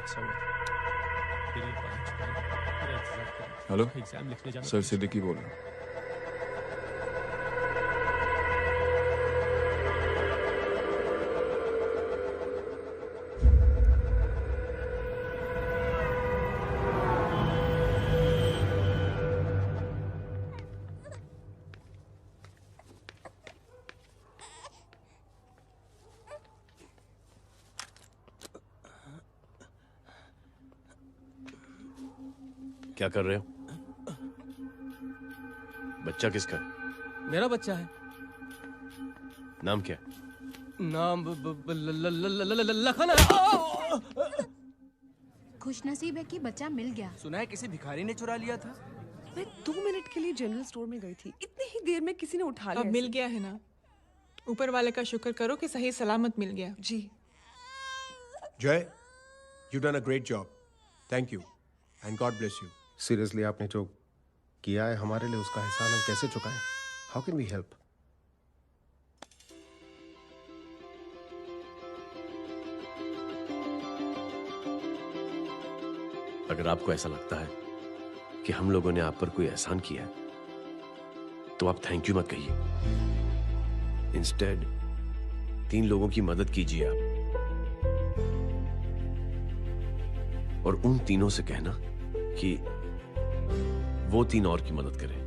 फंसा हुआ था। फिर ये बाहर छुपा मेरा इंतजार कर रहा। हेलो एग्जाम लिखने जाना सर, सिद्दीकी बोल रहा हूँ। क्या कर रहे हो? बच्चा किसका है? मेरा बच्चा है। नाम क्या? नाम लखन है। खुशनसीब है कि बच्चा मिल गया। सुना है किसी भिखारी ने चुरा लिया था। मैं 2 मिनट के लिए जनरल स्टोर में गई थी, इतनी ही देर में किसी ने उठा लिया। अब मिल गया है ना, ऊपर वाले का शुक्र करो कि सही सलामत मिल गया। जी जय, you done a great job. Thank you and God bless you. Seriously आपने जो किया है हमारे लिए, उसका एहसान हम कैसे चुकाएं? How can we help? अगर आपको ऐसा लगता है कि हम लोगों ने आप पर कोई एहसान किया है तो आप थैंक यू मत कहिए। इंस्टेड 3 लोगों की मदद कीजिए आप, और उन तीनों से कहना कि वो 3 और की मदद करें।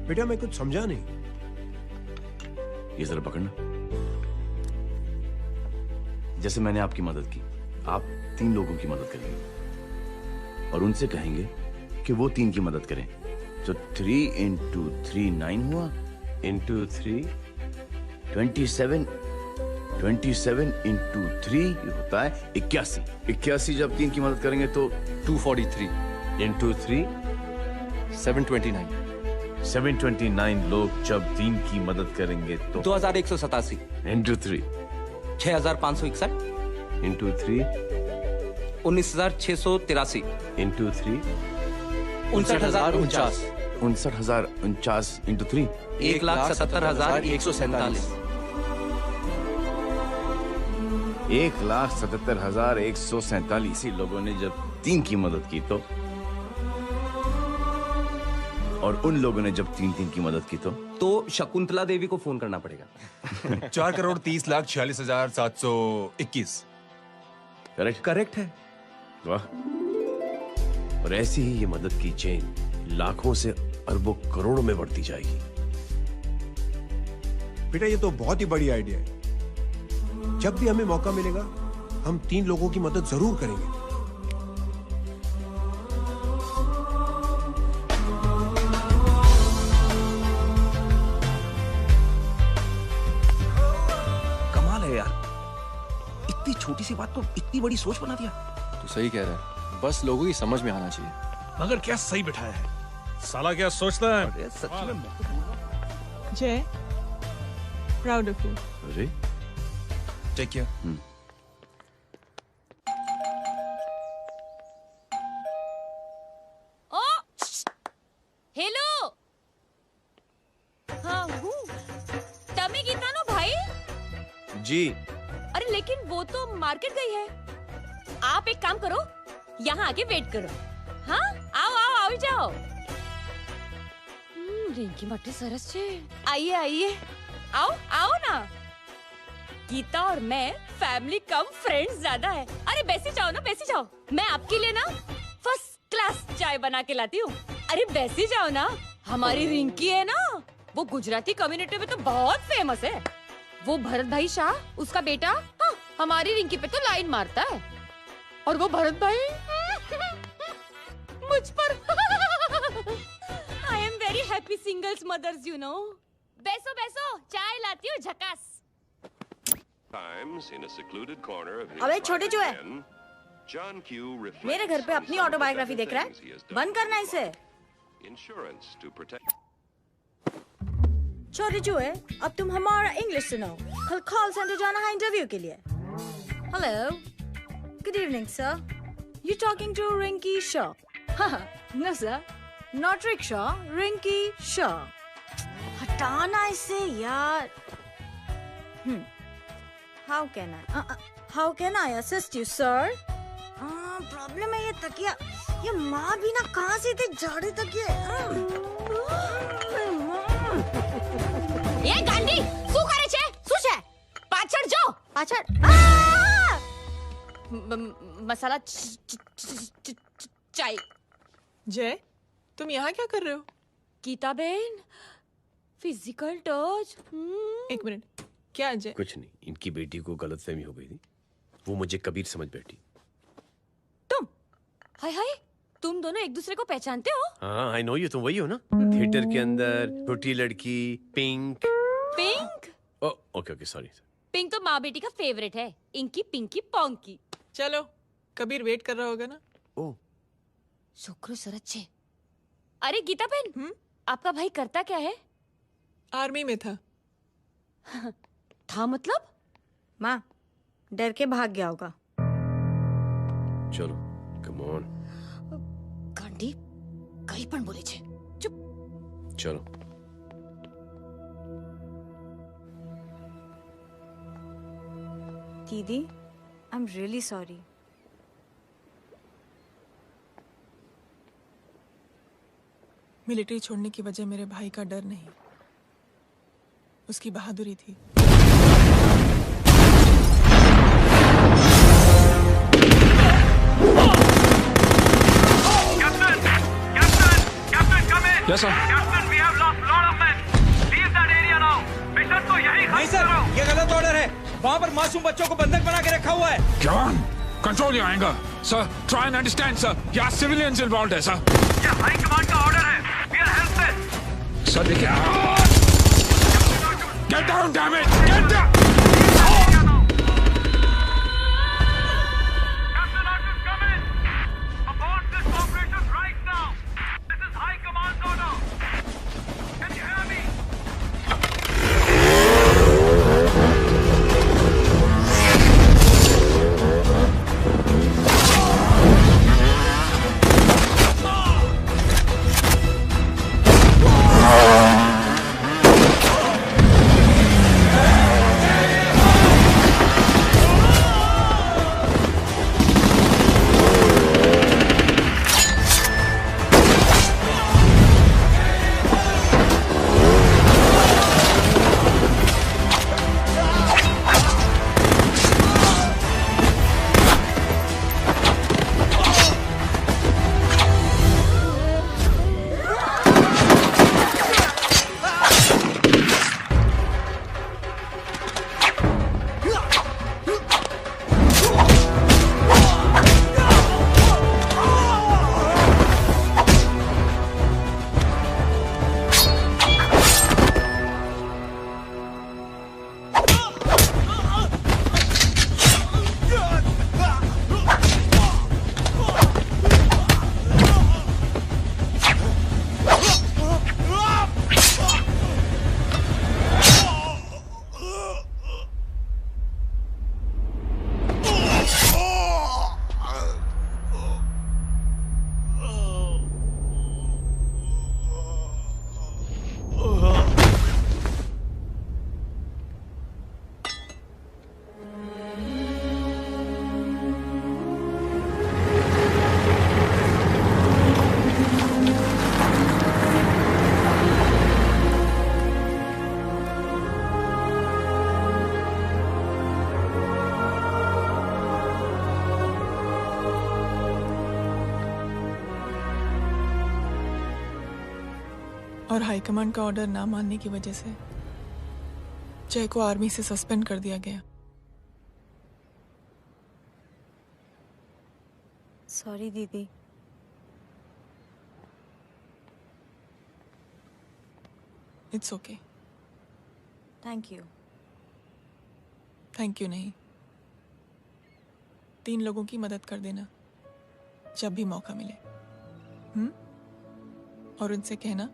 बेटा मैं कुछ समझा नहीं। ये जरा पकड़ना। जैसे मैंने आपकी मदद की, आप 3 लोगों की मदद करेंगे और उनसे कहेंगे कि वो 3 की मदद करें। तो 3 into 3 9 हुआ, into 3 27, 27 into 3 होता है 81। 81 जब 3 की मदद करेंगे तो 243 into 3 729 729 लोग जब 3 की मदद करेंगे तो 2187 into 3 6561 into 3 19683 into 3 59049 59049 into 3 1,77,147 1,77,147 लोगों ने जब 3 की मदद की तो, और उन लोगों ने जब 3 की मदद की तो शकुंतला देवी को फोन करना पड़ेगा। 4,30,46,721। करेक्ट? करेक्ट है। वाह। और ऐसी ही ये मदद की चेन लाखों से अरबों करोड़ों में बढ़ती जाएगी। बेटा ये तो बहुत ही बड़ी आइडिया है। जब भी हमें मौका मिलेगा हम 3 लोगों की मदद जरूर करेंगे। कमाल है यार, इतनी छोटी सी बात को इतनी बड़ी सोच बना दिया। तू सही कह रहा है, बस लोगों की समझ में आना चाहिए। मगर क्या सही बिठाया है, साला क्या सोचता है। अरे सच में जय, प्राउड ऑफ यू। अरे टेक केयर। ओ हेलो, हाँ हूँ। तमे गीता नो भाई। जी। अरे लेकिन वो तो मार्केट गई है। आप एक काम करो, यहाँ आके वेट करो। हाँ आओ आओ आओ जाओ। रिंकी मटे सरस छे। आइए आइए, आओ आओ ना। गीता और मैं फैमिली कम फ्रेंड्स ज्यादा है। अरे बैसी जाओ ना, बैसी जाओ। मैं आपके लिए ना फर्स्ट क्लास चाय बना के लाती हूँ। अरे बैसी जाओ ना। हमारी रिंकी है ना, वो गुजराती कम्युनिटी में तो बहुत फेमस है। वो भरत भाई शाह, उसका बेटा, हाँ, हमारी रिंकी पे तो लाइन मारता है। और वो भरत भाई मुझ पर I am very happy singles mothers you know. बैसो बैसो, चाय लाती हूँ झकास। अबे छोटे जो है, मेरे घर पे अपनी ऑटोबायोग्राफी देख रहा है, बंद करना इसे। छोटे जो है, अब तुम हमारा इंग्लिश सुनो। कल कॉल सेंटर जाना है इंटरव्यू के लिए। Hello, good evening sir, you talking to Rinki Shaw? No sir, not rickshaw, Rinki Shaw. हटाना इसे यार। How can I assist you, sir? Problem है ये तकिया, ये माँ भी ना कहाँ से थे झाड़े तकिए। એ ગાંડી શું કરે છે? શું છે? પાછળ જો, પાછળ। મસાલા ચાય। जय, तुम यहाँ क्या कर रहे हो? Geeta ben, physical touch. एक मिनट, क्या जय? कुछ नहीं, इनकी बेटी को गलतफहमी हो गई थी, वो मुझे कबीर समझ बैठी। तुम, हाय हाय, तुम दोनों एक दूसरे को पहचानते हो? हाँ, आई नो यू, तुम वही हो ना? थिएटर के अंदर छोटी लड़की pink. Pink? Okay okay, sorry. Pink तो माँ बेटी का फेवरेट है, इंकी पिंकी पोंकी। चलो, कबीर वेट कर रहा होगा ना? ओ, छोकरो सरस छे। अरे गीता बेन, आपका भाई करता क्या है? आर्मी में था। था मतलब? माँ, डर के भाग गया होगा। चलो, कम ऑन। गांडी, कहीं पण बोले छे। चुप। चलो। दीदी, I am really sorry. Military छोड़ने की वजह मेरे भाई का डर नहीं, उसकी बहादुरी थी। Yes, sir. Captain, we have lost lot of men. Leave that area now. Mission तो यही नहीं सर, ये गलत ऑर्डर है। वहाँ पर मासूम बच्चों को बंधक बना के रखा हुआ है। John, control your anger. Sir, try and understand, sir. यहाँ civilians involved है, sir. ये हाई कमांड का ऑर्डर है। We are helpless. Sir, देखिए। Get down, damn it! Get down! Captain Arjun, come in. Abort this operation right now. This is high command's order. Can you hear me? और high command का order ना मानने की वजह से जय को आर्मी से सस्पेंड कर दिया गया। सॉरी दीदी। It's okay. Thank you. Thank you नहीं, 3 लोगों की मदद कर देना जब भी मौका मिले। और उनसे कहना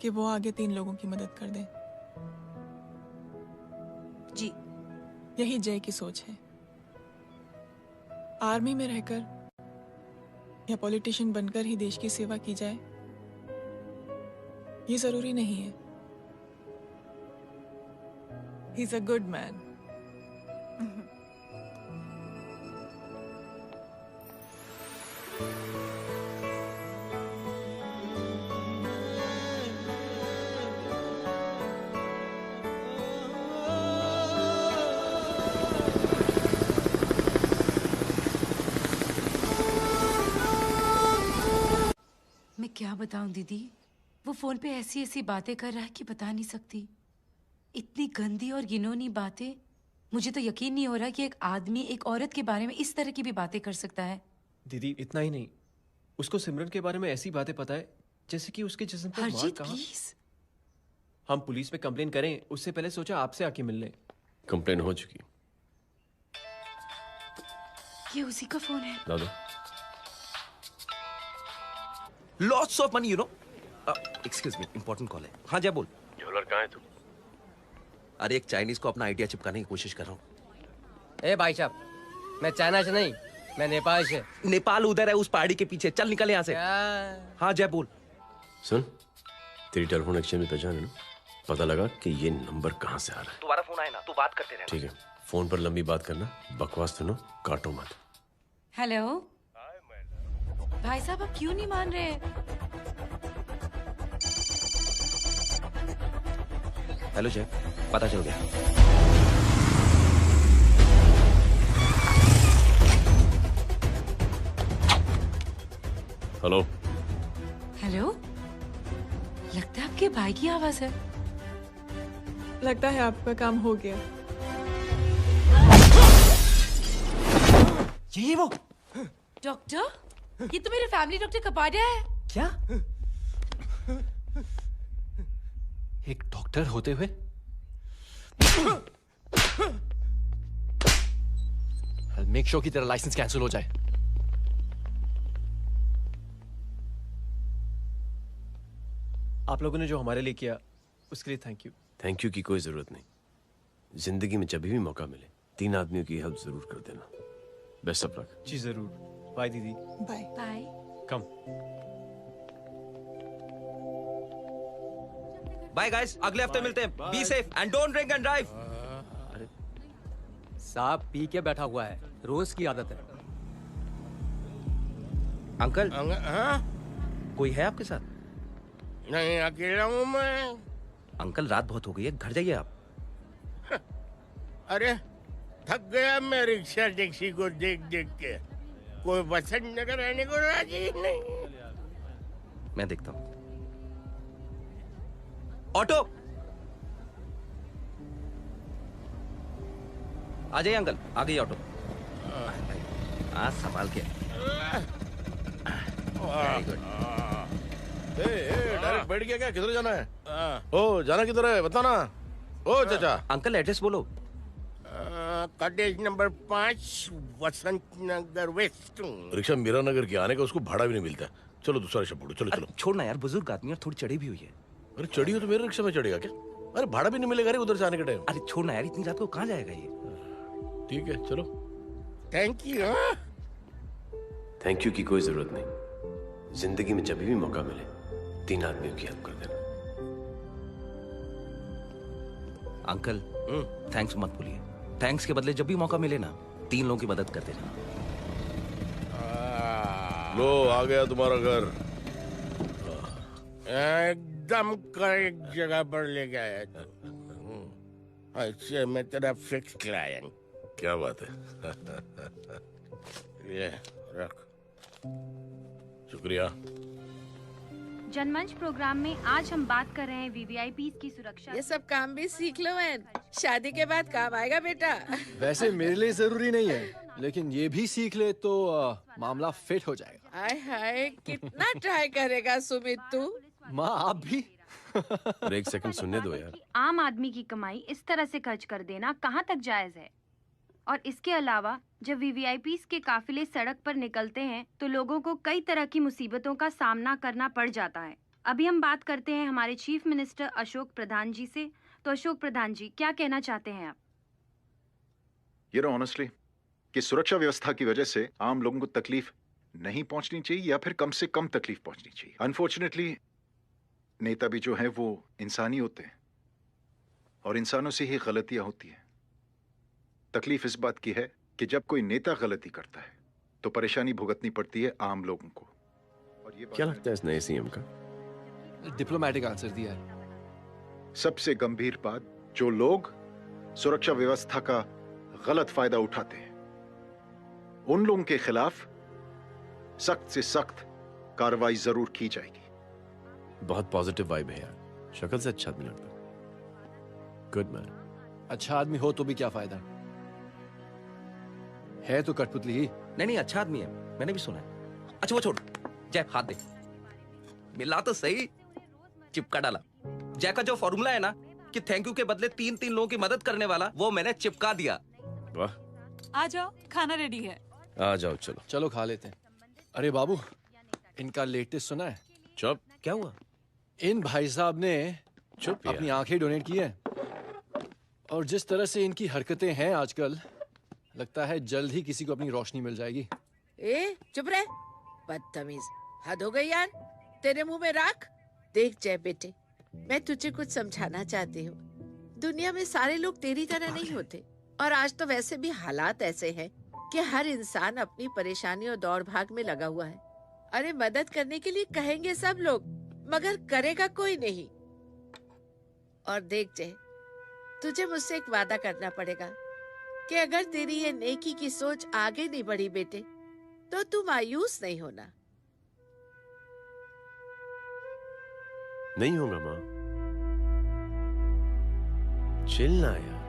कि वो आगे 3 लोगों की मदद कर दें। जी। यही जय की सोच है। आर्मी में रहकर या पॉलिटिशियन बनकर ही देश की सेवा की जाए, ये जरूरी नहीं है। He is a good man, मैं क्या बताऊं दीदी, वो फोन पे ऐसी ऐसी बातें कर रहा है कि बता नहीं सकती। इतनी गंदी और घिनौनी बातें। मुझे तो यकीन नहीं हो रहा कि एक आदमी एक औरत के बारे में इस तरह की भी बातें कर सकता है। दीदी इतना ही नहीं, उसको सिमरन के बारे में ऐसी बातें पता है जैसे कि उसके जिस्म पर मार हरजीत कहाँ। प्लीज। हम पुलिस में कंप्लेन करें उससे पहले सोचा आपसे आके मिल लें। कंप्लेन हो चुकी। ये उसी का फोन है। ला दो। Lots of money you know. Excuse me, important call है। हाँ जय बोल। ज्वेलर कहाँ है तू? अरे एक चाइनीज को अपना आइडिया चिपकाने की कोशिश कर रहा हूँ। ए भाई साहब, मैं चाइना से नहीं, मैं नेपाल से। नेपाल उधर है, उस पहाड़ी के पीछे। चल निकल यहाँ से। हाँ जय बोल। सुन, तेरी टेलीफोन एक्सचेंज में पहचान है ना? पता लगा कि ये नंबर कहाँ से आ रहा है। तुम्हारा फोन आए ना, तू बात करते रहना। ठीक है, फोन पर लंबी बात करना, बकवास सुनो, काटो मत। हेलो भाई साहब, आप क्यों नहीं मान रहे? हेलो जय, पता चल गया। हेलो हेलो, लगता है आपके भाई की आवाज है। लगता है आपका काम हो गया। ये वो डॉक्टर, ये तो मेरे फैमिली डॉक्टर कपाडिया है। क्या? एक डॉक्टर होते हुए मेक श्योर कि तेरा लाइसेंस कैंसिल हो जाए। आप लोगों ने जो हमारे लिए किया उसके लिए थैंक यू। थैंक यू की कोई जरूरत नहीं। जिंदगी में जब भी मौका मिले 3 आदमियों की हेल्प जरूर कर देना। Best of luck. जी जरूर। बाय दीदी। Bye bye. Come. Bye guys, अगले हफ्ते मिलते हैं। Be safe and don't drink and drive. साहब पी के बैठा हुआ है, रोज की आदत है। अंकल हाँ? कोई है आपके साथ? नहीं, अकेला हूँ मैं। अंकल रात बहुत हो गई है, घर जाइए आप। अरे थक गया मैं रिक्शा टैक्सी को देख देख के। कोई पसंद नगर रहने को राजी नहीं। मैं देखता हूँ। ऑटो आ जाइए अंकल, आ गई ऑटो। आज संभाल के। Very good. डायरेक्ट बैठ गया क्या? किधर जाना है? ओ जाना किधर है बताना। ओ चाचा। अंकल एड्रेस बोलो। कॉटेज नंबर 5 वसंत नगर वेस्ट। रिक्शा मीरा नगर की आने का उसको भाड़ा भी नहीं मिलता। चलो दूसरा रिक्शा पकड़ो। चलो चलो। छोड़ना यार, बुजुर्ग आदमी और थोड़ी चढ़ी भी हुई है। अरे चढ़ी हो तो मेरे रिक्शा में चढ़ेगा क्या? अरे भाड़ा भी नहीं मिलेगा रे उधर से आने के टाइम। अरे छोड़ना यार, इतनी रात को कहाँ जाएगा ये? ठीक है चलो। Thank you. थैंक यू की कोई जरूरत नहीं। जिंदगी में जब भी मौका मिले 3 आदमियों की हेल्प कर देना। अंकल थैंक्स मत भूलिए। थैंक्स के बदले जब भी मौका मिले ना 3 लोगों की मदद कर देना। लो आ गया तुम्हारा घर। एकदम करेक्ट जगह पर ले गया तू। अच्छा मैं तेरा फिक्स क्लाइंट। क्या बात है। ये रख। शुक्रिया। जनमंच प्रोग्राम में आज हम बात कर रहे हैं वीवीआईपीज़ की सुरक्षा। ये सब काम भी सीख लो एन, शादी के बाद काम आएगा बेटा। वैसे मेरे लिए जरूरी नहीं है, लेकिन ये भी सीख ले तो मामला फिट हो जाएगा। हाय हाय, कितना ट्राई करेगा सुमित तू? माँ आप भी। और एक सेकंड सुनने दो यार। आम आदमी की कमाई इस तरह से खर्च कर देना कहाँ तक जायज है? और इसके अलावा जब वीवीआईपीज़ के काफिले सड़क पर निकलते हैं तो लोगों को कई तरह की मुसीबतों का सामना करना पड़ जाता है। अभी हम बात करते हैं हमारे चीफ मिनिस्टर अशोक प्रधान जी से। तो अशोक प्रधान जी, क्या कहना चाहते हैं आप? ये नो ऑनेस्टली कि सुरक्षा व्यवस्था की वजह से आम लोगों को तकलीफ नहीं पहुंचनी चाहिए या फिर कम से कम तकलीफ पहुंचनी चाहिए। अनफॉर्चुनेटली नेता भी जो है वो इंसानी होते हैं और इंसानों से ही गलतियां होती हैं। तकलीफ इस बात की है कि जब कोई नेता गलती करता है तो परेशानी भुगतनी पड़ती है आम लोगों को। और ये क्या लगता है इस नए सीएम का? डिप्लोमेटिक आंसर दिया है। सबसे गंभीर बात, जो लोग सुरक्षा व्यवस्था का गलत फायदा उठाते हैं उन लोगों के खिलाफ सख्त से सख्त कार्रवाई जरूर की जाएगी। बहुत पॉजिटिव वाइब है यार, शक्ल से अच्छा आदमी लगता है। Good man. अच्छा आदमी हो तो भी क्या फायदा, है तो कठपुतली ही। नहीं अच्छा आदमी है, मैंने भी सुना है। अच्छा वो छोड़, जय हाथ दे। मिला तो सही, चिपका डाला। जय का जो फॉर्मूला है ना कि थैंक यू के बदले 3 लोगों की मदद करने वाला, वो मैंने चिपका दिया। वाह। आ जाओ, खाना रेडी है। आ जाओ, चलो चलो खा लेते हैं। अरे बाबू, इनका लेटेस्ट सुना है? चुप। क्या हुआ? इन भाई साहब ने चुप अपनी आंखें डोनेट की है, और जिस तरह से इनकी हरकतें हैं आजकल, लगता है जल्द ही किसी को अपनी रोशनी मिल जाएगी। ए चुप रहे, बदतमीज, हद हो गई यार। तेरे मुंह में राख। देख जय बेटे, मैं तुझे कुछ समझाना चाहती हूँ। दुनिया में सारे लोग तेरी तरह नहीं होते, और आज तो वैसे भी हालात ऐसे हैं कि हर इंसान अपनी परेशानी और दौड़ भाग में लगा हुआ है। अरे मदद करने के लिए कहेंगे सब लोग, मगर करेगा कोई नहीं। और देख जय, तुझे मुझसे एक वादा करना पड़ेगा कि अगर तेरी ये नेकी की सोच आगे नहीं बढ़ी बेटे, तो तू मायूस नहीं होना। नहीं होगा माँ, चिल ना यार।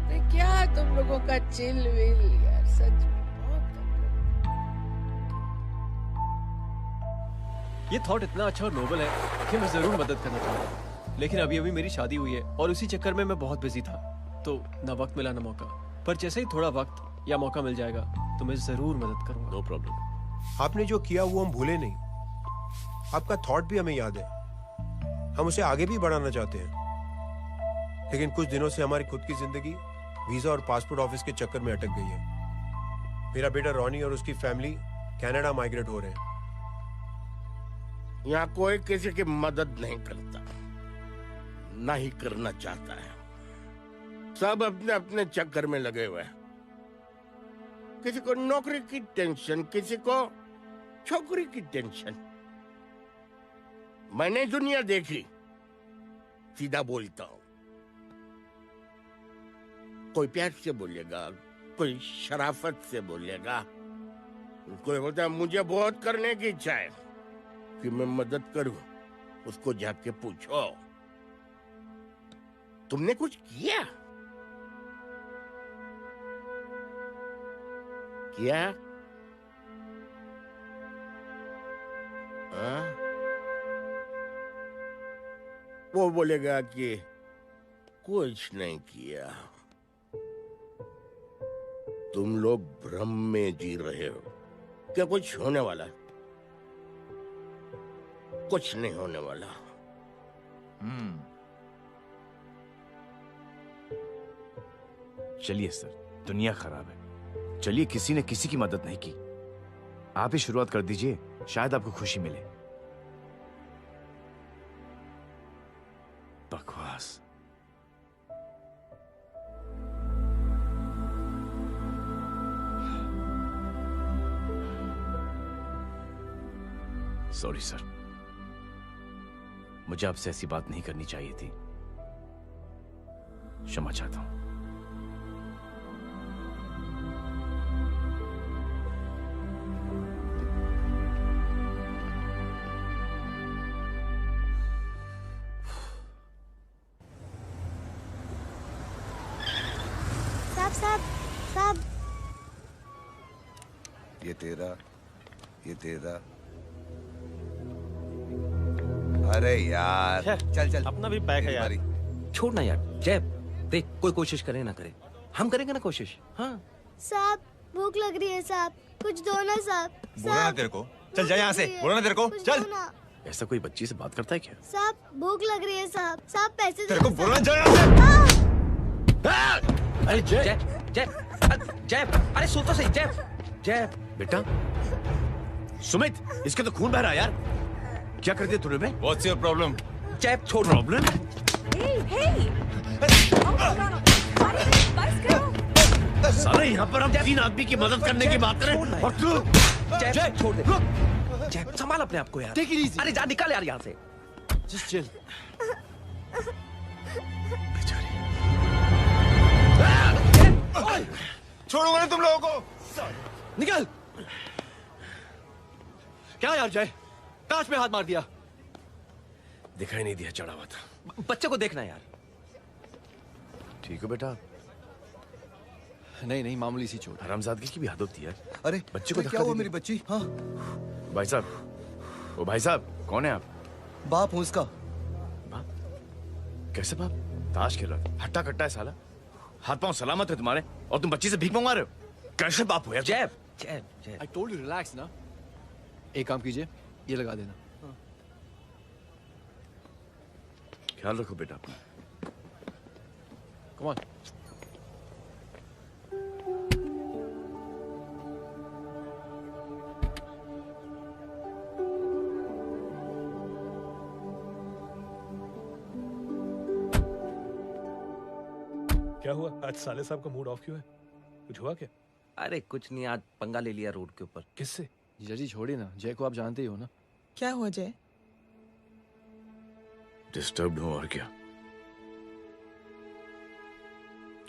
अरे क्या तुम लोगों का चिल विल यार, सच में बहुत। ये थॉट इतना अच्छा और नोबल है कि मैं जरूर मदद करना चाहूंगा, लेकिन अभी अभी मेरी शादी हुई है और उसी चक्कर में मैं बहुत बिजी था, तो ना वक्त मिला ना मौका। पर जैसे ही थोड़ा वक्त या मौका मिल जाएगा तो मैं जरूर मदद करूंगा। No problem. आपने जो किया वो हम भूले नहीं, आपका थॉट भी हमें याद है, हम उसे आगे भी बढ़ाना चाहते हैं। लेकिन कुछ दिनों से हमारी खुद की जिंदगी वीजा और पासपोर्ट ऑफिस के चक्कर में अटक गई है। मेरा बेटा रॉनी और उसकी फैमिली कनाडा माइग्रेट हो रहे हैं। यहाँ कोई किसी की मदद नहीं करता, ना ही करना चाहता है। सब अपने अपने चक्कर में लगे हुए हैं। किसी को नौकरी की टेंशन, किसी को छोकरी की टेंशन। मैंने दुनिया देखी, सीधा बोलता हूं। कोई प्यार से बोलेगा, कोई शराफत से बोलेगा, कोई बोलता है मुझे बहुत करने की इच्छा है कि मैं मदद करूं। उसको जाके पूछो, तुमने कुछ किया? किया? वो बोलेगा कि कुछ नहीं किया। तुम लोग भ्रम में जी रहे हो। क्या कुछ होने वाला? कुछ नहीं होने वाला। चलिए सर, दुनिया खराब है। चलिए, किसी ने किसी की मदद नहीं की, आप ही शुरुआत कर दीजिए, शायद आपको खुशी मिले। बकवास। सॉरी सर, मुझे आपसे ऐसी बात नहीं करनी चाहिए थी। क्षमा चाहता हूं। साहब, ये तेरा। अरे यार, चल अपना भी बैग है यार। छोड़ ना यार। जय देख, कोई कोशिश करे ना करे, हम करेंगे ना कोशिश। हाँ साहब, भूख लग रही है साहब, कुछ दो ना साहब। बोला ना तेरे को, चल जा यहाँ से। बोला ना तेरे को, चल। ऐसा कोई बच्ची से बात करता है क्या? साहब भूख लग रही है साहब, साहब पैसे तेरे को बोला जा यहाँ से। अरे जय जय जय, अरे सुन तो सही। जय बेटा, सुमित, इसके तो खून बह रहा है यार। क्या कर दिया तूने बे? What's your problem? जय छोड़। प्रॉब्लम? Hey! बस करो। साले यहाँ पर हम 3 आदमी की मदद करने की बात करें और तू जय छोड़ दे। जय संभाल अपने आप को यार। Take it easy. अरे जा निकल यार यहाँ से। Just chill. छोड़ूंगा नहीं तुम लोगों को। निकल। क्या यार जय, कांच में हाथ मार दिया। दिखाई नहीं दिया, चढ़ा हुआ था। बच्चे को देखना यार। ठीक हो बेटा? नहीं मामूली सी चोट। हरामजादगी की भी हद होती है। अरे बच्चे को क्या हुआ मेरी बच्ची? हाँ भाई साहब, ओ भाई साहब, कौन है आप? बाप हूँ इसका। बाप? कैसे बाप? ताश खेल रहा है, हट्टा कट्टा है साला। हाथ पांव सलामत है तुम्हारे और तुम बच्ची से भीख मंगवा रहे हो? कैसे बाप हो यार? जय जय जय। I told you relax ना। एक काम कीजिए, ये लगा देना। ख्याल रखो बेटा अपना। Come on. क्या हुआ आज साले साहब का मूड ऑफ क्यों है? कुछ हुआ क्या? अरे कुछ नहीं, आज पंगा ले लिया रोड के ऊपर। किससे? जीजा जी छोड़िए ना, जय को आप जानते ही हो ना। क्या हुआ जय? डिस्टर्ब्ड हूं और क्या।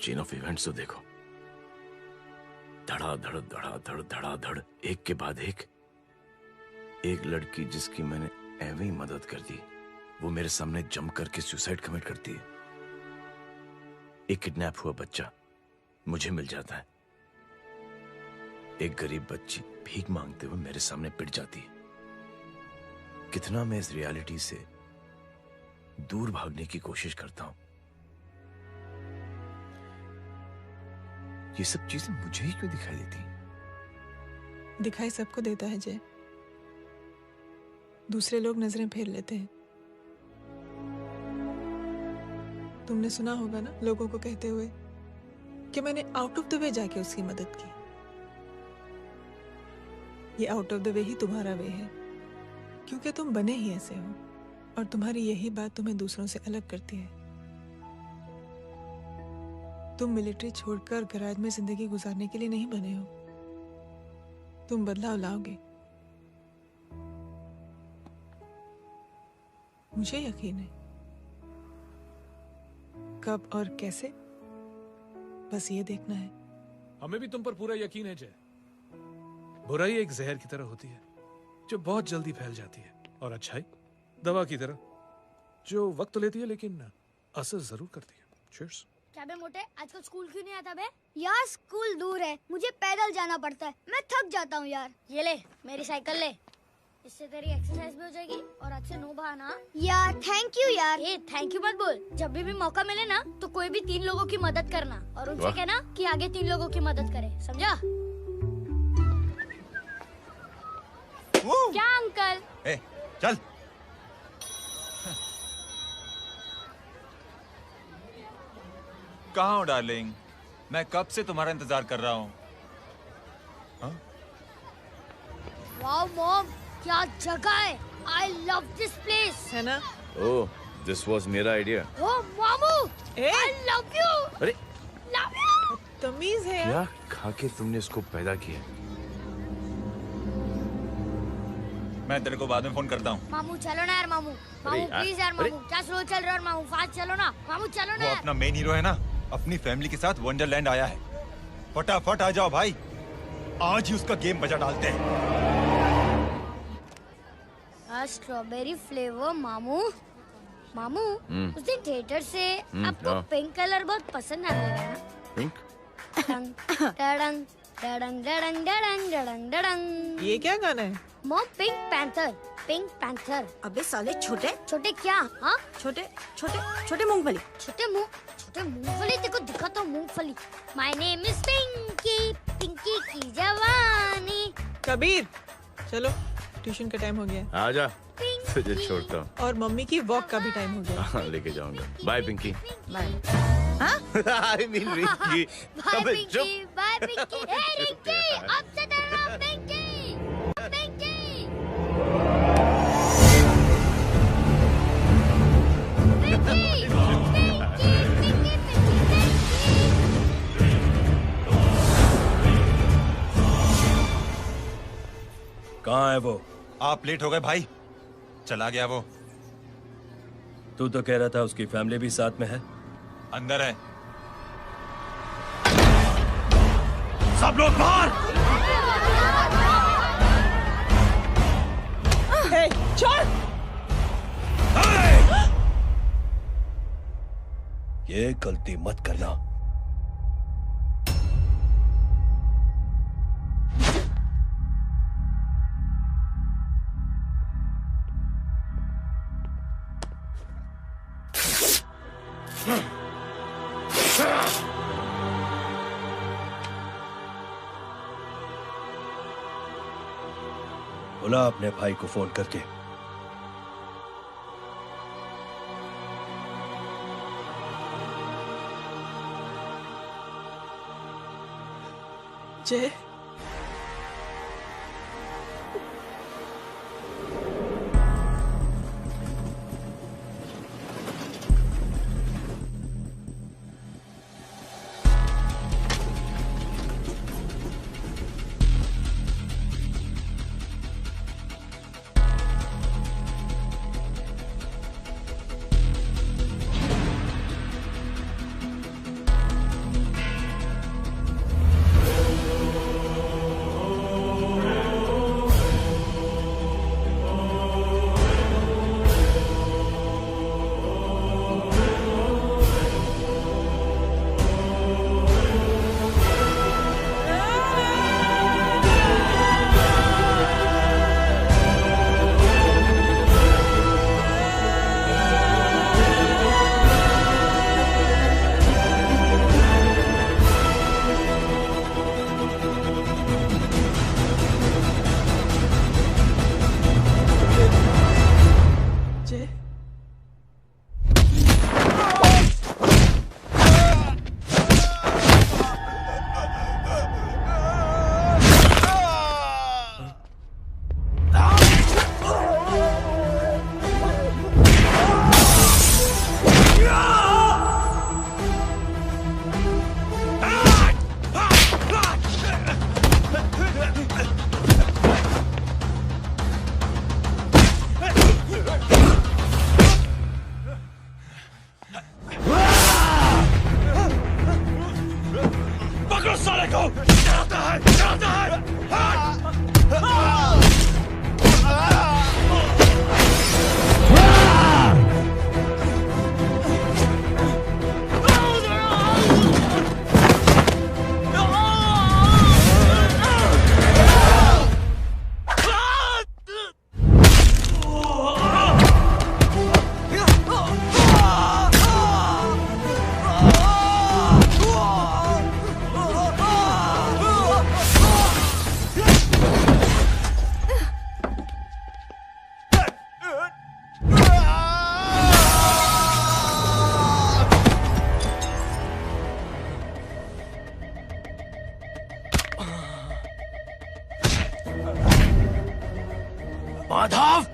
चेन ऑफ इवेंट्स तो देखो, धड़ाधड़ धड़ाधड़ धड़ाधड़, एक के बाद एक लड़की जिसकी मैंने एवं ही मदद कर दी, वो मेरे सामने जम करके सुसाइड कमिट करती है। एक किडनैप हुआ बच्चा मुझे मिल जाता है। एक गरीब बच्ची भीख मांगते हुए मेरे सामने पिट जाती है। कितना मैं इस रियलिटी से दूर भागने की कोशिश करता हूं। ये सब चीजें मुझे ही क्यों दिखाई देती? दिखाई सबको देता है जय, दूसरे लोग नजरें फेर लेते हैं। तुमने सुना होगा ना लोगों को कहते हुए कि मैंने आउट ऑफ द वे जाके उसकी मदद की। ये आउट ऑफ द वे ही तुम्हारा वे है, क्योंकि तुम बने ही ऐसे हो और तुम्हारी यही बात तुम्हें दूसरों से अलग करती है। तुम मिलिट्री छोड़कर गैराज में जिंदगी गुजारने के लिए नहीं बने हो। तुम बदलाव लाओगे, मुझे यकीन है। कब और कैसे, बस ये देखना है। हमें भी तुम पर पूरा यकीन है जय। बुराई एक जहर की तरह होती है जो बहुत जल्दी फैल जाती है, और अच्छाई दवा की तरह जो वक्त लेती है लेकिन असर जरूर करती है। चीयर्स। क्या बे मोटे, आजकल स्कूल क्यों नहीं आता बे? यार स्कूल दूर है, मुझे पैदल जाना पड़ता है, मैं थक जाता हूँ यार। ये ले मेरी साइकिल ले, इससे तेरी एक्सरसाइज भी हो जाएगी और आज से नो बहाना। यार थैंक यू यार। ये थैंक यू मत बोल, जब भी मौका मिले ना तो कोई भी 3 लोगों की मदद करना और उनसे कहना कि आगे 3 लोगों की मदद करे, समझा? क्या अंकल? ए, चल। कहाँ हो डार्लिंग? मैं कब से तुम्हारा इंतजार कर रहा हूँ। वाओ मॉम, क्या जगह है। I love this place. है ना? ओह, दिस वाज मेरा आइडिया। Oh मामू, I love you. अरे Love you. तमीज है क्या खा के तुमने इसको पैदा किया? मैं तेरे को बाद में फोन करता हूँ। मामू चलो ना यार, मामू प्लीज यार, मामू क्या स्लो चल रहा है मामू, फास्ट चलो ना मामू, चलो ना। वो अपना मेन हीरो है ना, अपनी फैमिली के साथ वंडरलैंड आया है। फटाफट आ जाओ भाई, आज ही उसका गेम बजा डालते हैं। स्ट्रॉबेरी फ्लेवर मामू। मामू उस दिन थिएटर से आपको हाँ। पिंक कलर बहुत पसंद आने लगा ना? पिंक? डडंग डडंग डडंग डडंग डडंग डडंग। ये क्या गाना है? Mom pink panther, pink panther. अबे साले छोटे छोटे क्या? हाँ छोटे छोटे छोटे मूंगफली। छोटे मूंगफली, देखो दिखाता हूँ मूंगफली। My name is Pinky, Pinky की जवानी। कबीर चलो, ट्यूशन का टाइम हो गया। आजा, तुझे छोड़ता हूँ। और मम्मी की वॉक का भी टाइम हो गया। हाँ, लेके जाऊंगा। Bye Pinky. Bye. I mean Rinky. Bye Pinky, bye Pinky. Hey Rinky, अब से तेरा नाम पिंकी। पिंकी। पिंकी, पिंकी, पिंकी, पिंकी, पिंकी। कहाँ है वो? आप लेट हो गए भाई, चला गया वो। तू तो कह रहा था उसकी फैमिली भी साथ में है। अंदर है। सब लोग बाहर। छोड़। ये गलती मत करना। बुला अपने भाई को फोन करके। जय, माधव,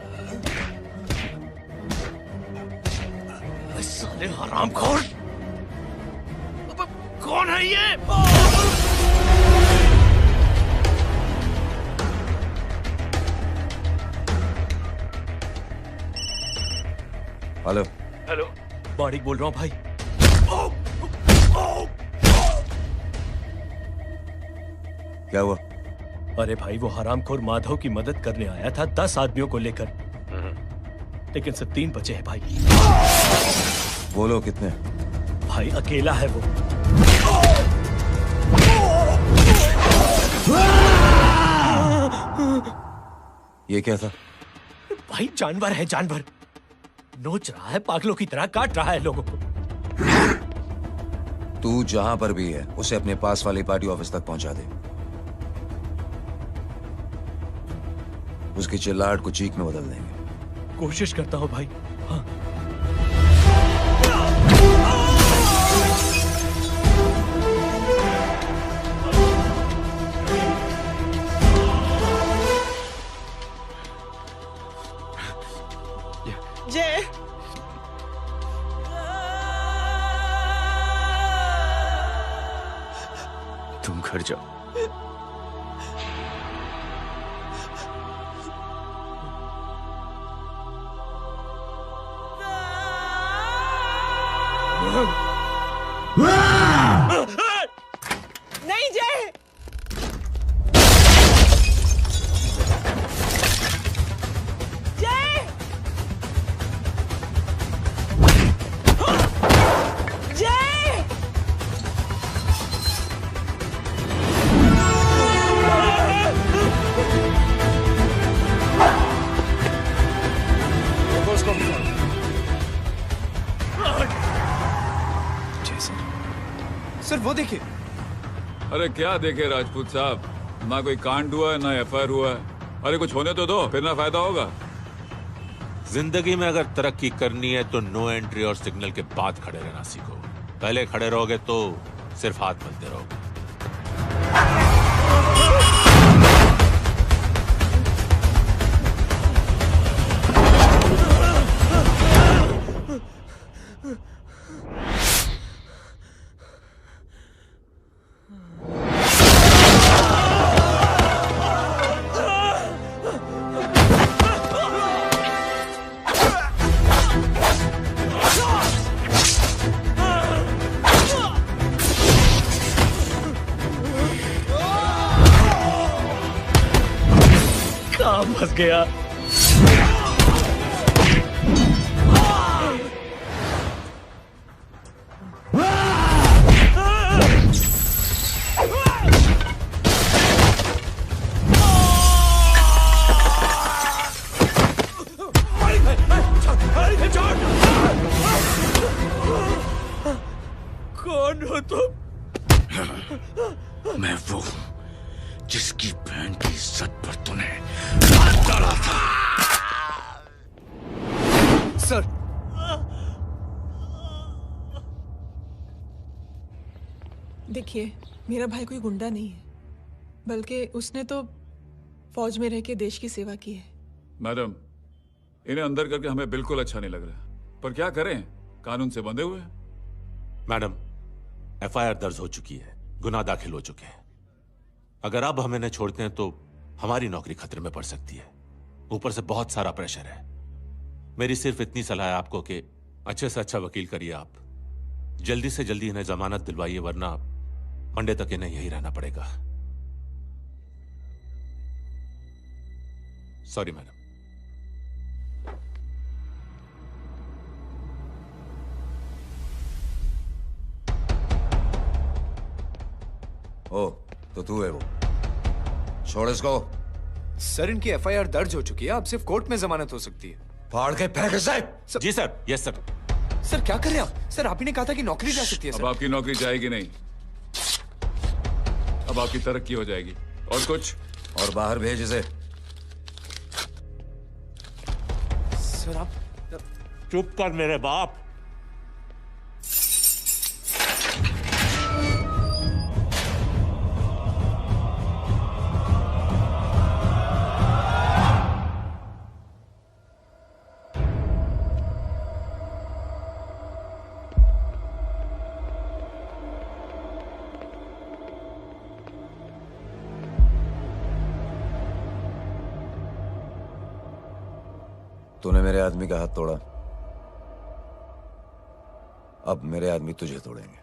साले हरामखोर, कौन है ये? हेलो। हेलो, माणिक बोल रहा हूँ भाई। क्या हुआ? अरे भाई, वो हरामखोर माधव की मदद करने आया था 10 आदमियों को लेकर, लेकिन सिर्फ 3 बचे हैं भाई। वो लोग कितने? भाई अकेला है वो। ये क्या था? भाई जानवर है, जानवर। नोच रहा है, पागलों की तरह काट रहा है लोगों को। तू जहां पर भी है उसे अपने पास वाली पार्टी ऑफिस तक पहुंचा दे। उसकी चिल्लाहट को चीख में बदल देंगे। कोशिश करता हूं भाई। हाँ। जय, तुम घर जाओ। देखिए। अरे क्या देखे राजपूत साहब, ना कोई कांड हुआ है ना एफआईआर हुआ है। अरे कुछ होने तो दो, फिर ना फायदा होगा। जिंदगी में अगर तरक्की करनी है तो नो एंट्री और सिग्नल के बाद खड़े रहना सीखो। पहले खड़े रहोगे तो सिर्फ हाथ मलते रहोगे। फंस गया। कौन हो तुम? मैं वो जिसकी बहन की इज्जत पर तूने हाथ डाला था। सर, देखिए, मेरा भाई कोई गुंडा नहीं है, बल्कि उसने तो फौज में रह के देश की सेवा की है। मैडम, इन्हें अंदर करके हमें बिल्कुल अच्छा नहीं लग रहा, पर क्या करें, कानून से बंधे हुए हैं। मैडम, एफआईआर दर्ज हो चुकी है, गुनाह दाखिल हो चुके हैं। अगर अब हम इन्हें छोड़ते हैं तो हमारी नौकरी खतरे में पड़ सकती है। ऊपर से बहुत सारा प्रेशर है। मेरी सिर्फ इतनी सलाह है आपको कि अच्छे से अच्छा वकील करिए आप। जल्दी से जल्दी इन्हें जमानत दिलवाइए, वरना मंडे तक इन्हें यही रहना पड़ेगा। Sorry madam. ओ, तो तू है वो। छोड़ इसको। सर, इनकी एफआईआर दर्ज हो चुकी है, अब सिर्फ कोर्ट में जमानत हो सकती है। फाड़ के फेंक साहब। जी सर। Yes sir. सर क्या कर रहे हैं आप? सर, आप ही ने कहा था कि नौकरी जा सकती है। अब आपकी नौकरी जाएगी नहीं, अब आपकी तरक्की हो जाएगी। और कुछ? और बाहर भेज इसे। सर आप चुप कर मेरे बाप। तूने मेरे आदमी का हाथ तोड़ा, अब मेरे आदमी तुझे तोड़ेंगे।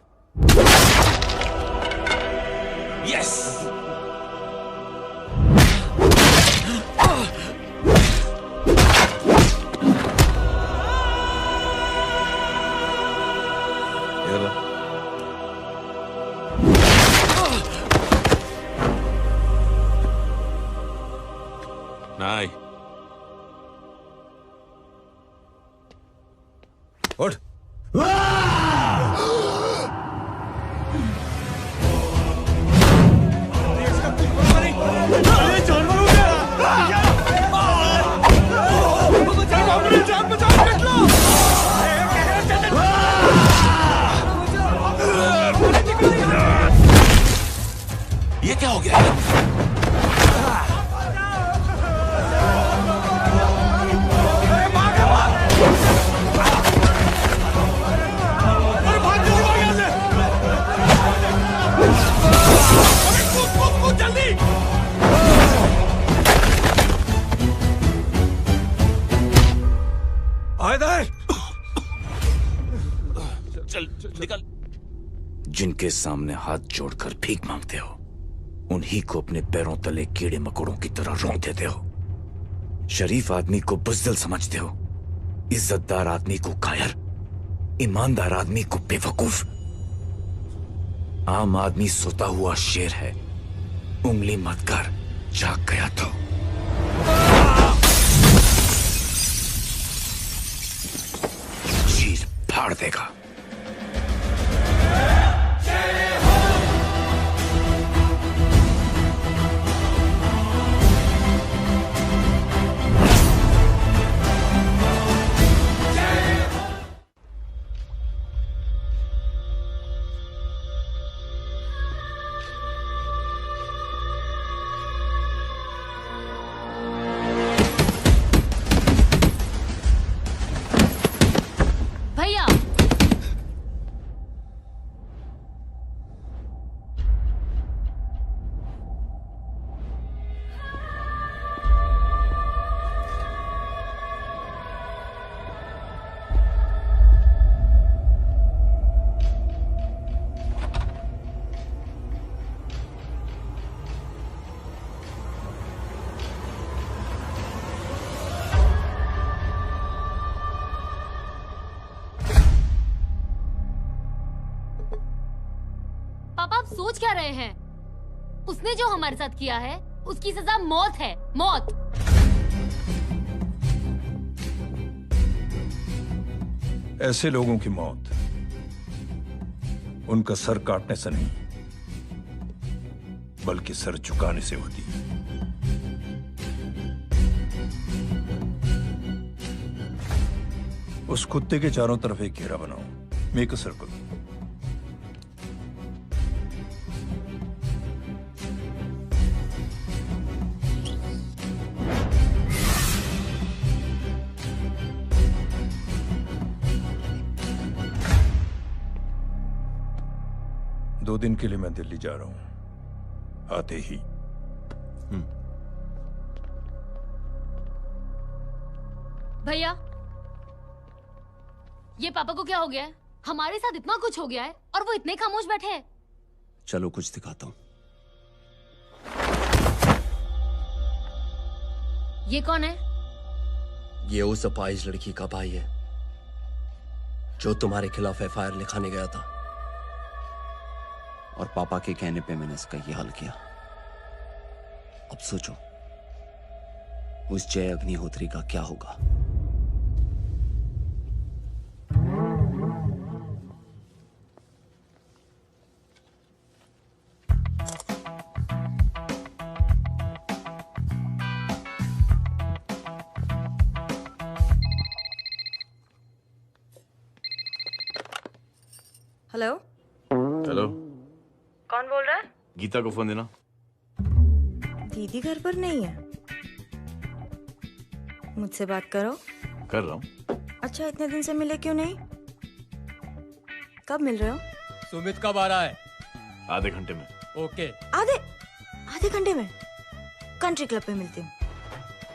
यस। नहीं। उठ। ये क्या हो गया? चल निकल। जिनके सामने हाथ जोड़कर भीख मांगते हो, उन्हीं को अपने पैरों तले कीड़े मकोड़ों की तरह रौंद देते हो। शरीफ आदमी को बुज़दिल समझते हो, इज्जतदार आदमी को कायर, ईमानदार आदमी को बेवकूफ। आम आदमी सोता हुआ शेर है, उंगली मत कर, जाग गया तो। चीर फाड़ देगा। जय हो। आप सोच क्या रहे हैं? उसने जो हमारे साथ किया है उसकी सजा मौत है, मौत। ऐसे लोगों की मौत उनका सर काटने से नहीं बल्कि सर झुकाने से होती है। उस कुत्ते के चारों तरफ एक घेरा बनाओ, मेक अ सर्कल। दो दिन के लिए मैं दिल्ली जा रहा हूं, आते ही। भैया, ये पापा को क्या हो गया है? हमारे साथ इतना कुछ हो गया है और वो इतने खामोश बैठे हैं। चलो कुछ दिखाता हूं। ये कौन है? ये उस अपाहिज लड़की का भाई है जो तुम्हारे खिलाफ एफआईआर लिखाने गया था, और पापा के कहने पे मैंने इसका ये हाल किया। अब सोचो उस जय अग्निहोत्री का क्या होगा। हेलो। हेलो, कौन बोल रहा है? गीता को फोन देना। दीदी घर पर नहीं है। मुझसे बात करो। कर रहा हूँ। अच्छा, इतने दिन से मिले क्यों नहीं? कब मिल रहे हो? सुमित कब आ रहा है? आधे घंटे में। ओके। आधे घंटे में कंट्री क्लब पे मिलती हूँ।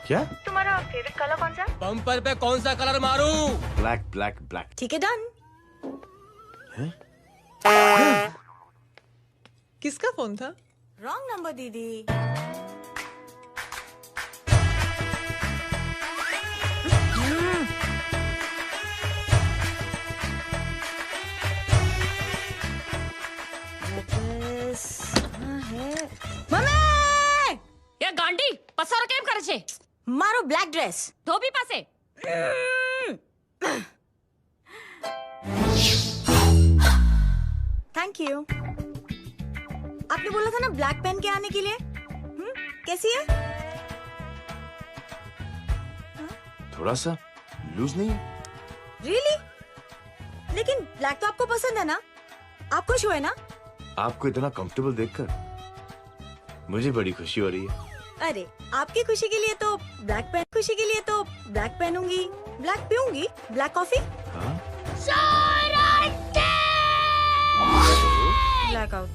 क्या? तुम्हारा फेवरेट कलर कौन सा? बम्पर पे कौन सा कलर मारूं? Black black black. ठीक है, डन। किसका फोन था? रॉन्ग नंबर दीदी। ये गांडी पसारो केम करे छे? मारो ब्लैक ड्रेस धोबी पासे। Thank you. आपने बोला था ना ब्लैक पेन के आने के लिए। कैसी है? थोड़ा सा लूज नहीं है? रियली? लेकिन ब्लैक तो आपको पसंद है ना? आप खुश हुए ना? आपको इतना कंफर्टेबल देखकर मुझे बड़ी खुशी हो रही है। अरे, आपकी खुशी के लिए तो ब्लैक पेन, खुशी के लिए तो ब्लैक पहनूंगी, ब्लैक पीऊंगी, ब्लैक कॉफी। Black out.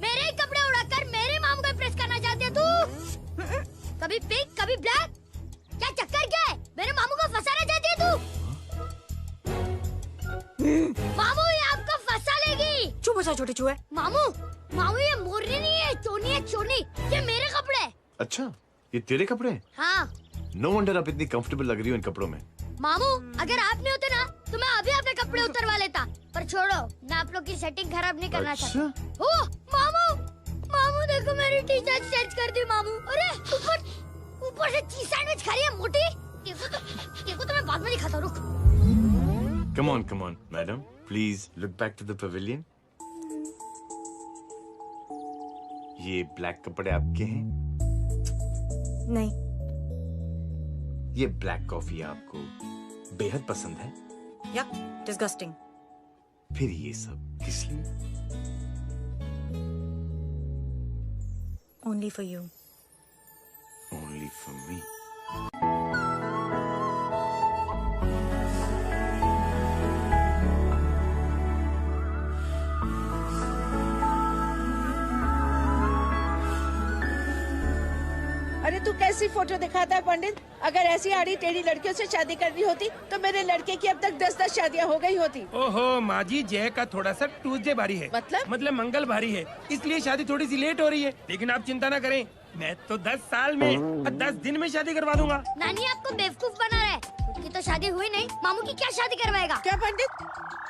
मेरे कपड़े उड़ाकर मेरे मामू को प्रेस करना चाहती है तू? कभी पिंक कभी ब्लैक, क्या चक्कर क्या है? मेरे मामू को फंसाना चाहती है तू? मामू ये आपको फंसा लेगी। चुप हो जा छोटे चूहे। मामू मामू ये मोरनी नहीं है, चोनी है चोनी। ये मेरे कपड़े हैं। अच्छा, ये तेरे कपड़े हैं? हाँ। नो वंडर आप इतनी कंफर्टेबल लग रही हो इन कपड़ों में। मामू अगर आप नहीं होते ना तो मैं अभी अपने कपड़े उतरवा लेता। पर छोड़ो, मैं आप लोग की सेटिंग खराब नहीं करना चाहता। ओह मामू, मामू देखो मेरी टी शर्ट चेंज कर दी मामू। अरे ऊपर से चीज सैंडविच खा रही है मोटी। देखो तो मैं बाद में दिखाता हूँ, रुक। Come on, madam. Please look back to the pavilion. ये ब्लैक कपड़े आपके हैं? नहीं। ये ब्लैक कॉफी आपको बेहद पसंद है? या डिस्गस्टिंग। फिर ये सब किस लिए? Only for you. Only for me. अरे तू कैसी फोटो दिखाता है पंडित? अगर ऐसी आड़ी टेढ़ी लड़कियों से शादी करनी होती तो मेरे लड़के की अब तक 10-10 शादियां हो गई होती। ओहो माँ जी, जय का थोड़ा सा ट्यूसडे भारी है। मतलब मंगल भारी है, इसलिए शादी थोड़ी सी लेट हो रही है। लेकिन आप चिंता ना करें, मैं तो 10 साल में और 10 दिन में शादी करवा दूंगा। नानी आपको बेवकूफ बना रहा है। उसकी तो शादी हुई नहीं, मामू की क्या शादी करवाएगा? क्या पंडित?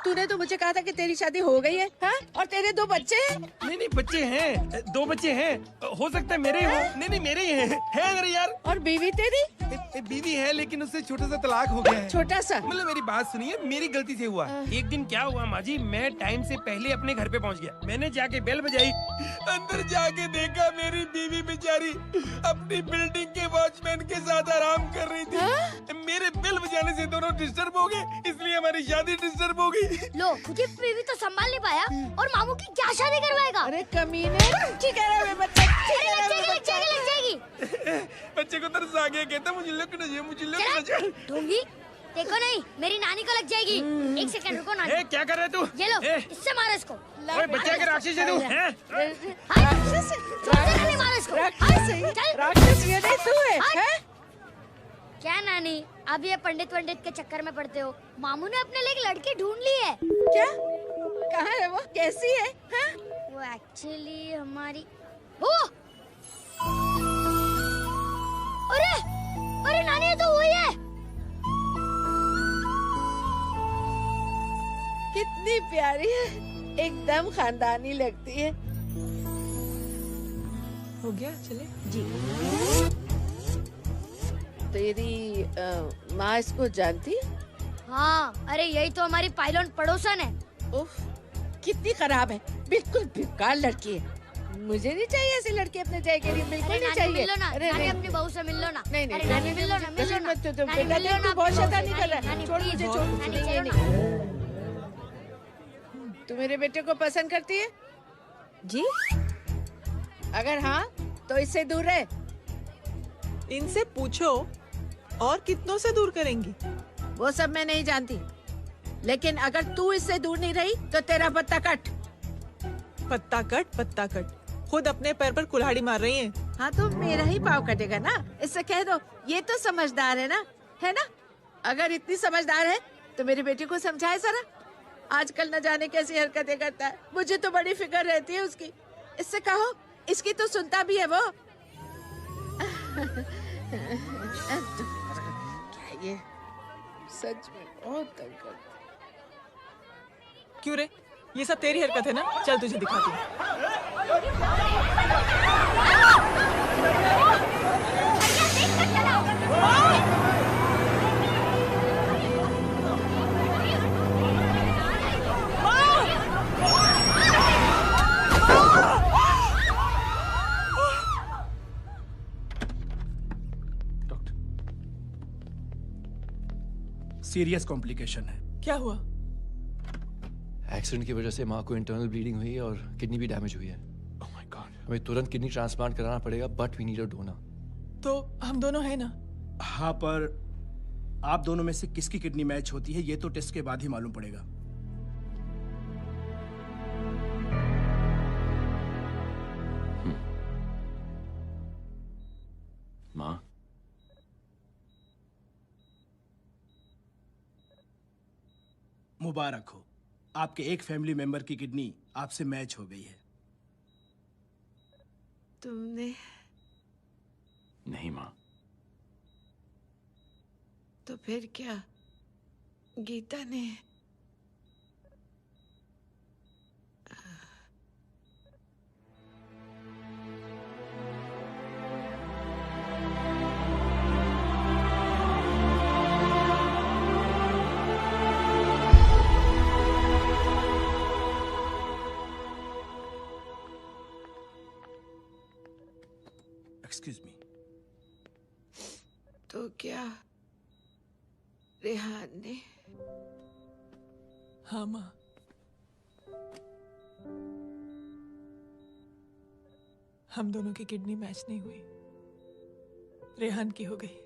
तूने तो मुझे कहा था कि तेरी शादी हो गई है, हाँ? और तेरे 2 बच्चे हैं? नहीं बच्चे हैं, 2 बच्चे हैं। हो सकता है मेरे हो। नहीं मेरे ही हैं। है मेरे यार। और बीवी तेरी? बीवी है लेकिन उससे छोटा सा तलाक हो गया है। छोटा सा? मतलब मेरी बात सुनिए, मेरी गलती से हुआ। एक दिन क्या हुआ माँ जी, मैं टाइम से पहले अपने घर पे पहुँच गया। मैंने जाके बेल बजाई, अंदर जाके देखा मेरी बीवी बेचारी अपनी बिल्डिंग के वॉचमैन के साथ आराम कर रही थी। मेरे बेल बजाने से दोनों डिस्टर्ब हो गए, इसलिए हमारी शादी डिस्टर्ब हो गई। लो, मुझे बीवी तो संभाल नहीं पाया और मामू की क्या शादी करवाएगा? अरे कमीने, ठीक है रे बच्चा, लग जाएगी। बच्चे को तरस आ गया, कहता मुझे लगना चाहिए, मुझे लगना चाहिए। ढूंढी, देखो नहीं, मेरी नानी को लग जाएगी। 1 सेकंड रुको नानी। क्या कर रहे तू? ये लो, इससे मारो इसको। ओए बच्चा के राक्षस है तू, हैं? मारो इसको। राक्षस ये नहीं तू है? क्या नानी, अब ये पंडित के चक्कर में पड़ते हो? मामू ने अपने लिए एक लड़की ढूंढ ली है। क्या? कहाँ है वो? कैसी है? हाँ? वो एक्चुअली हमारी अरे नानी, ये तो वही है। कितनी प्यारी है, एकदम खानदानी लगती है। हो गया, चले जी। तेरी माँ इसको जानती है? हाँ, अरे यही तो हमारी पायलट पड़ोसन है। उफ, कितनी खराब है, बिल्कुल बेकार लड़की है। मुझे नहीं चाहिए ऐसी लड़की अपने जय के लिए, बिल्कुल नहीं चाहिए। मिल लो ना, अरे नानी अपनी बहू से मिल लो ना। नहीं अरे नानी मिल लो ना, मिल लो ना। बेटा देख, तू बहुत शैतानी कर रहा है। छोड़ मुझे, छोड़ मुझे। तू मेरे बेटे को पसंद करती है? जी। अगर हाँ तो इससे दूर रहे। इनसे पूछो, और कितनों से दूर करेंगी? वो सब मैं नहीं जानती, लेकिन अगर तू इससे दूर नहीं रही तो तेरा पत्ता कट। पत्ता कट, खुद अपने पैर पर कुल्हाड़ी मार रही हैं। हाँ तो मेरा ही पाँव कटेगा ना, इससे कह दो ये तो समझदार है ना, है ना? अगर इतनी समझदार है तो मेरे बेटे को समझाए जरा। आजकल न जाने कैसी हरकतें करता है, मुझे तो बड़ी फिक्र रहती है उसकी। इससे कहो, इसकी तो सुनता भी है वो। क्या ये सच में बहुत तंग करता है। क्यों रे, ये सब तेरी हरकत है ना? चल तुझे दिखाती हूँ। सीरियस कॉम्प्लिकेशन है। क्या हुआ? एक्सीडेंट की वजह से माँ को इंटरनल ब्लीडिंग हुई है और किडनी भी डैमेज हुई है। Oh my god. हमें तुरंत किडनी ट्रांसप्लांट कराना पड़ेगा, but we need a donor. तो हम दोनों हैं ना? हाँ, पर आप दोनों में से किसकी किडनी मैच होती है ये तो टेस्ट के बाद ही मालूम पड़ेगा। माँ, मुबारक हो, आपके एक फैमिली मेंबर की किडनी आपसे मैच हो गई है। तुमने? नहीं माँ। तो फिर क्या? गीता ने? Excuse me. तो क्या रेहान ने? हाँ माँ, हम दोनों की किडनी मैच नहीं हुई, रेहान की हो गई।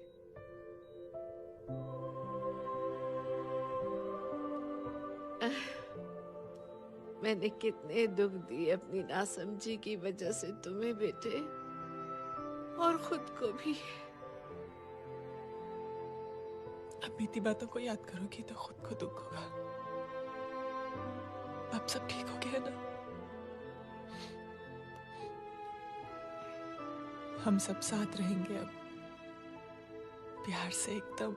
मैंने कितने दुख दिए अपनी नासमझी की वजह से तुम्हें बेटे, और खुद को भी। अब बीती बातों को याद करोगी तो खुद को दुख होगा। अब सब ठीक हो गया ना? हम सब साथ रहेंगे अब, प्यार से एकदम,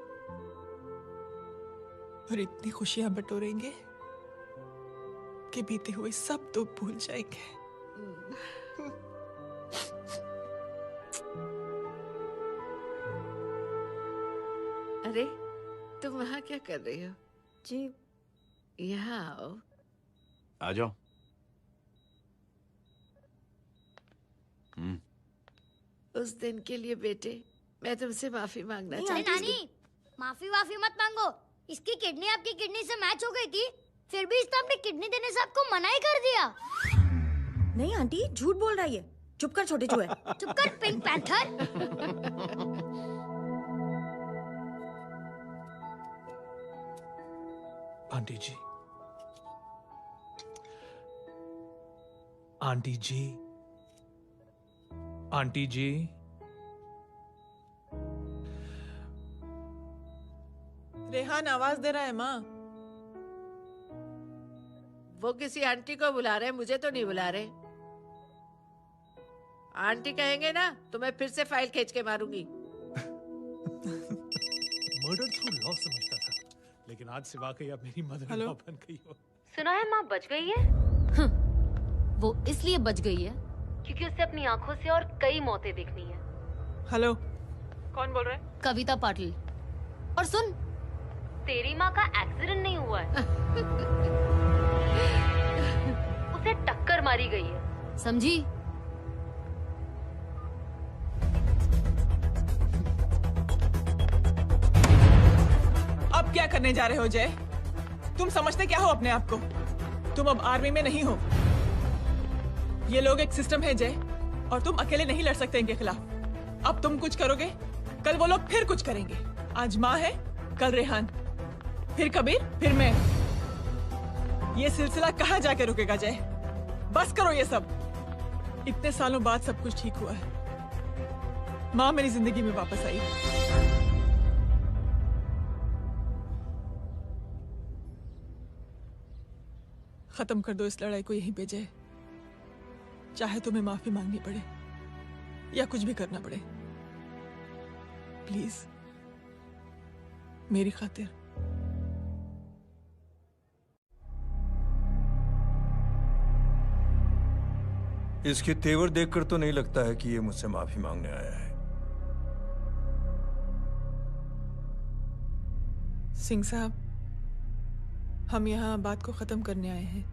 और इतनी खुशियां बटोरेंगे आपके बीते हुए सब दुख भूल जाएंगे। अरे तुम वहाँ क्या कर रही हो? जी यहाँ आओ। आ जाओ। उस दिन के लिए बेटे मैं तुमसे माफी मांगना अरे चाहती हूँ। नानी, माफी मत मांगो। इसकी किडनी आपकी किडनी से मैच हो गई थी, फिर भी इसने अपनी किडनी देने से आपको मना ही कर दिया। नहीं आंटी, झूठ बोल रही है। चुप कर छोटे चूहे। चुप कर पिंक पैंथर। आंटी जी, आंटी जी, आंटी जी, रेहान आवाज दे रहा है माँ। वो किसी आंटी को बुला रहे हैं, मुझे तो नहीं बुला रहे। आंटी कहेंगे ना तो मैं फिर से फाइल खींच के मारूंगी। मर्डर थ्रू लॉ समझता था, लेकिन आज से वाकई अब मेरी मदर इन लॉ बन गई हो। सुना है माँ बच गई है। वो इसलिए बच गई है क्योंकि उसे अपनी आंखों से और कई मौतें देखनी है। हेलो, कौन बोल रहे हैं? कविता पाटिल। और सुन, तेरी माँ का एक्सीडेंट नहीं हुआ है, उसे टक्कर मारी गई है, समझी? अब क्या करने जा रहे हो जय? तुम समझते क्या हो अपने आप को? तुम अब आर्मी में नहीं हो। ये लोग एक सिस्टम है जय, और तुम अकेले नहीं लड़ सकते इनके खिलाफ। अब तुम कुछ करोगे, कल वो लोग फिर कुछ करेंगे। आज माँ है, कल रेहान, फिर कबीर, फिर मैं। ये सिलसिला कहाँ जाके रुकेगा जय? बस करो ये सब। इतने सालों बाद सब कुछ ठीक हुआ है। माँ मेरी जिंदगी में वापस आई। खत्म कर दो इस लड़ाई को यहीं पे जय। चाहे तुम्हें माफी मांगनी पड़े या कुछ भी करना पड़े, प्लीज मेरी खातिर। इसके तेवर देखकर तो नहीं लगता है कि ये मुझसे माफी मांगने आया है। सिंह साहब, हम यहाँ बात को खत्म करने आए हैं।